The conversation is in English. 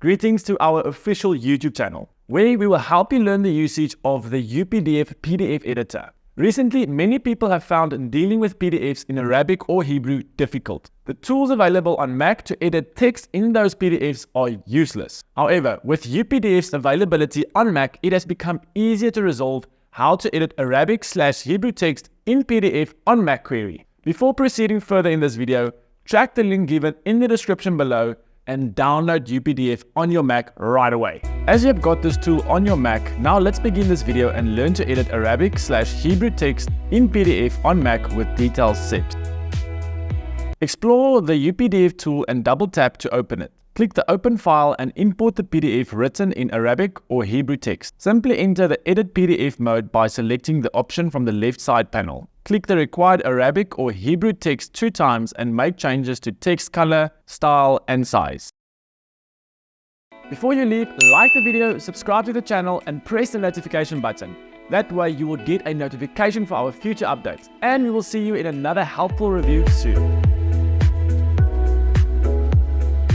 Greetings to our official YouTube channel, where we will help you learn the usage of the UPDF PDF editor. Recently, many people have found dealing with PDFs in Arabic or Hebrew difficult. The tools available on Mac to edit text in those PDFs are useless. However, with UPDF's availability on Mac, it has become easier to resolve how to edit Arabic/Hebrew text in PDF on Mac Query. Before proceeding further in this video, track the link given in the description below and download UPDF on your Mac right away. As you have got this tool on your Mac, now let's begin this video and learn to edit Arabic/Hebrew text in PDF on Mac with details set. Explore the UPDF tool and double tap to open it. Click the open file and import the PDF written in Arabic or Hebrew text. Simply enter the edit PDF mode by selecting the option from the left side panel. Click the required Arabic or Hebrew text 2 times and make changes to text color, style and size. Before you leave, like the video, subscribe to the channel and press the notification button. That way you will get a notification for our future updates. And we will see you in another helpful review soon.